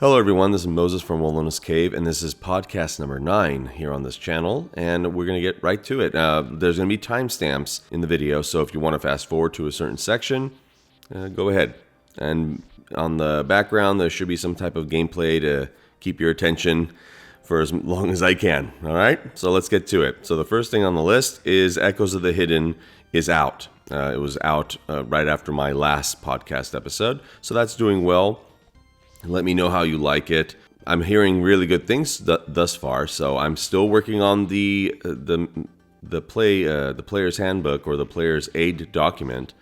Hello everyone, this is Moses from Wilona's Cave, and this is podcast number 9 here on this channel, and we're going to get right to it. There's going to be timestamps in the video, so if you want to fast forward to a certain section, go ahead. And on the background, there should be some type of gameplay to keep your attention for as long as I can, alright? So let's get to it. So the first thing on the list is Echoes of the Hidden is out. It was out right after my last podcast episode, so that's doing well. Let me know how you like it. I'm hearing really good things thus far, so I'm still working on the player's handbook or the player's aid document,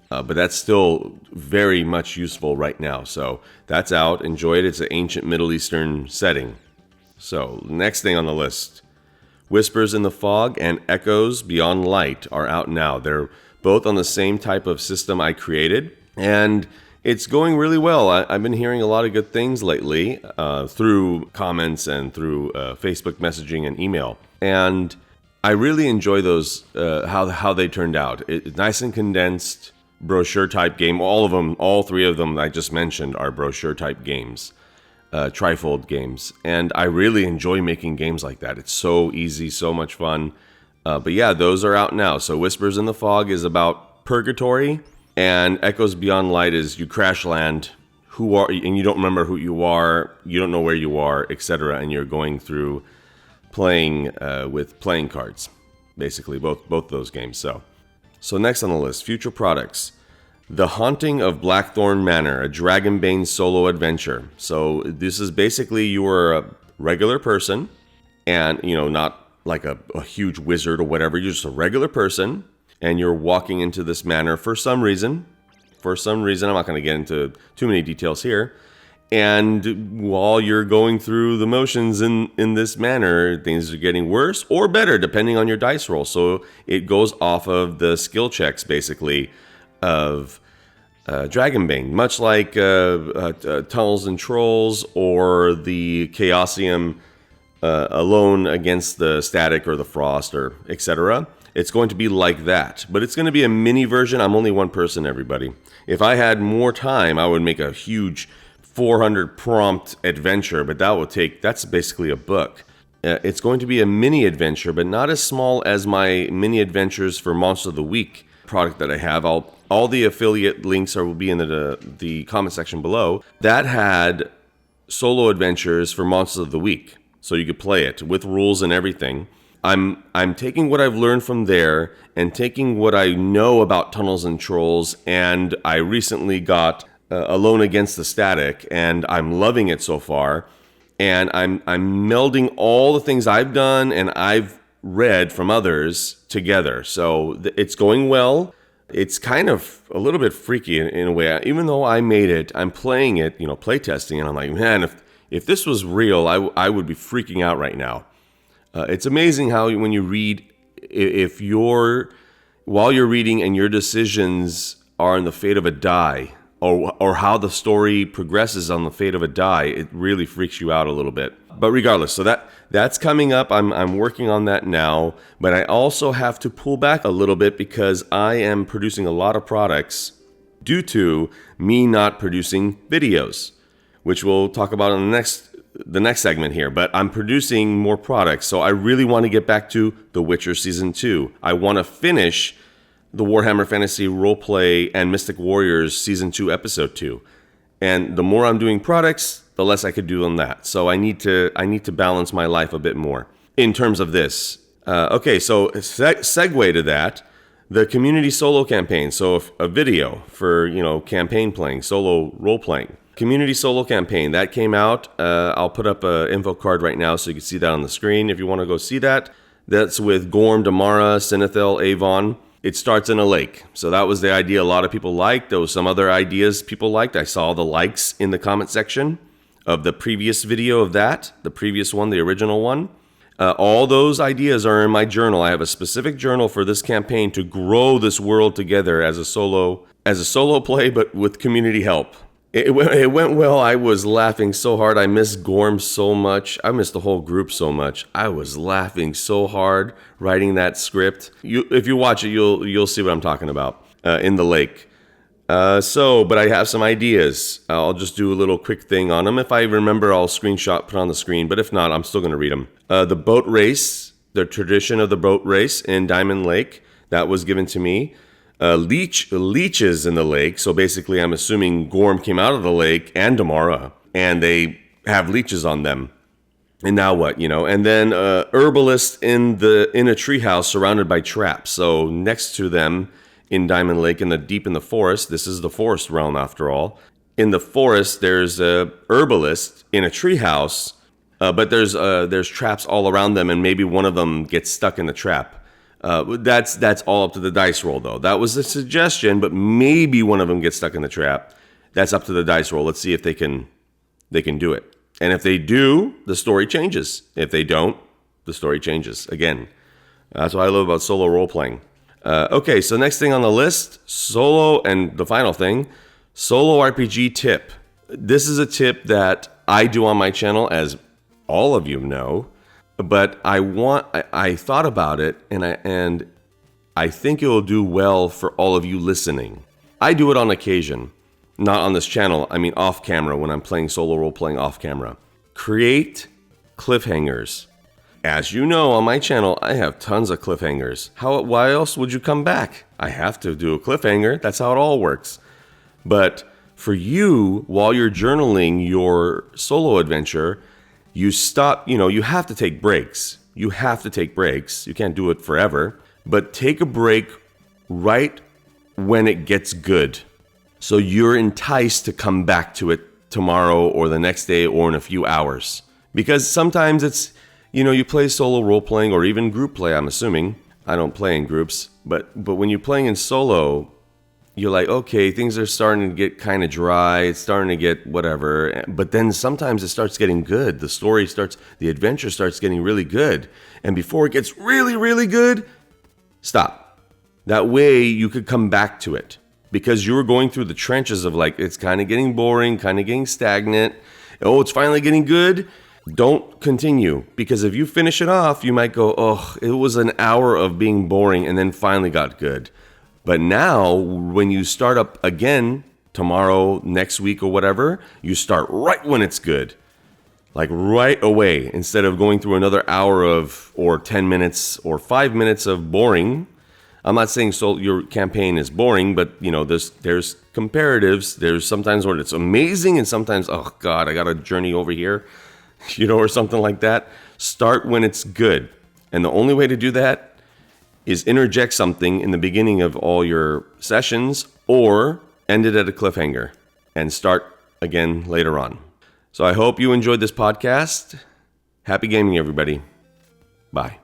but that's still very much useful right now. So that's out. Enjoy it. It's an ancient Middle Eastern setting. So next thing on the list, Whispers in the Fog and Echoes Beyond Light are out now. They're both on the same type of system I created, and it's going really well. I've been hearing a lot of good things lately through comments and through Facebook messaging and email. And I really enjoy those, how they turned out. It's nice and condensed, brochure type game. All of them, all three of them I just mentioned are brochure type games, trifold games. And I really enjoy making games like that. It's so easy, so much fun. But yeah, those are out now. So Whispers in the Fog is about purgatory, and Echoes Beyond Light is you crash land, and you don't remember who you are, you don't know where you are, etc. And you're going through playing with playing cards, basically both those games. So next on the list, future products: The Haunting of Blackthorn Manor, a Dragonbane solo adventure. So this is basically you are a regular person, and not like a huge wizard or whatever. You're just a regular person. And you're walking into this manor for some reason. I'm not going to get into too many details here. And while you're going through the motions in this manor, things are getting worse or better depending on your dice roll. So it goes off of the skill checks, basically, of Dragonbane. Much like Tunnels and Trolls or the Chaosium Alone Against the Static or the Frost or etc. It's going to be like that, but it's going to be a mini version. I'm only one person, everybody. If I had more time, I would make a huge 400 prompt adventure, but that's basically a book. It's going to be a mini adventure, but not as small as my mini adventures for Monster of the Week product that I have. All the affiliate links will be in the comment section below. That had solo adventures for Monsters of the Week, so you could play it with rules and everything. I'm taking what I've learned from there and taking what I know about Tunnels and Trolls, and I recently got Alone Against the Static, and I'm loving it so far. And I'm melding all the things I've done and I've read from others together. So it's going well. It's kind of a little bit freaky in a way. Even though I made it, I'm playing it, playtesting, and I'm like, man, if this was real, I would be freaking out right now. It's amazing how when you read, while you're reading and your decisions are on the fate of a die, or how the story progresses on the fate of a die, it really freaks you out a little bit. But regardless, so that's coming up. I'm working on that now, but I also have to pull back a little bit because I am producing a lot of products due to me not producing videos, which we'll talk about in the next segment here. But I'm producing more products, so I really want to get back to The Witcher Season 2. I want to finish the Warhammer Fantasy Roleplay and Mystic Warriors Season 2 Episode 2. And the more I'm doing products, the less I could do on that. So I need to balance my life a bit more in terms of this. Okay, so segue to that, the community solo campaign. So a video for campaign playing, solo role playing. Community solo campaign that came out. I'll put up an info card right now so you can see that on the screen if you want to go see that. That's with Gorm, Damara, Sinethel, Avon. It starts in a lake. So that was the idea a lot of people liked. There was some other ideas people liked. I saw the likes in the comment section of the previous video of that, the previous one, the original one. All those ideas are in my journal. I have a specific journal for this campaign to grow this world together as a solo play, but with community help. It went well. I was laughing so hard. I missed Gorm so much. I missed the whole group so much. I was laughing so hard writing that script. If you watch it, you'll see what I'm talking about in the lake. But I have some ideas. I'll just do a little quick thing on them. If I remember, I'll screenshot, put on the screen. But if not, I'm still going to read them. The boat race, the tradition of the boat race in Diamond Lake, that was given to me. Leeches in the lake. So basically, I'm assuming Gorm came out of the lake and Damara, and they have leeches on them. And now what, And then herbalist in a treehouse surrounded by traps. So next to them in Diamond Lake, deep in the forest, this is the forest realm after all. In the forest, there's a herbalist in a treehouse, but there's traps all around them, and maybe one of them gets stuck in the trap. That's all up to the dice roll, though. That was a suggestion, but maybe one of them gets stuck in the trap. That's up to the dice roll. Let's see if they can do it. And if they do, the story changes. If they don't, the story changes. Again, that's what I love about solo role-playing. Okay, so next thing on the list, solo, and the final thing, solo RPG tip. This is a tip that I do on my channel, as all of you know. But I thought about it, and I think it will do well for all of you listening. I do it on occasion, not on this channel. I mean off camera, when I'm playing solo role-playing off camera. Create cliffhangers. As you know, on my channel, I have tons of cliffhangers. Why else would you come back? I have to do a cliffhanger. That's how it all works. But for you, while you're journaling your solo adventure, you stop, you have to take breaks. You can't do it forever, but take a break right when it gets good. So you're enticed to come back to it tomorrow or the next day or in a few hours. Because sometimes it's, you play solo role-playing or even group play, I'm assuming. I don't play in groups, but when you're playing in solo, you're like, okay, things are starting to get kind of dry. It's starting to get whatever. But then sometimes it starts getting good. The adventure starts getting really good. And before it gets really, really good, stop. That way you could come back to it. Because you were going through the trenches of it's kind of getting boring, kind of getting stagnant. Oh, it's finally getting good. Don't continue. Because if you finish it off, you might go, oh, it was an hour of being boring and then finally got good. But now, when you start up again, tomorrow, next week, or whatever, you start right when it's good. Like right away, instead of going through another hour or 10 minutes, or 5 minutes of boring. I'm not saying your campaign is boring, but, there's comparatives. There's sometimes where it's amazing, and sometimes, oh, God, I got to journey over here, or something like that. Start when it's good. And the only way to do that is interject something in the beginning of all your sessions or end it at a cliffhanger and start again later on. So I hope you enjoyed this podcast. Happy gaming, everybody. Bye.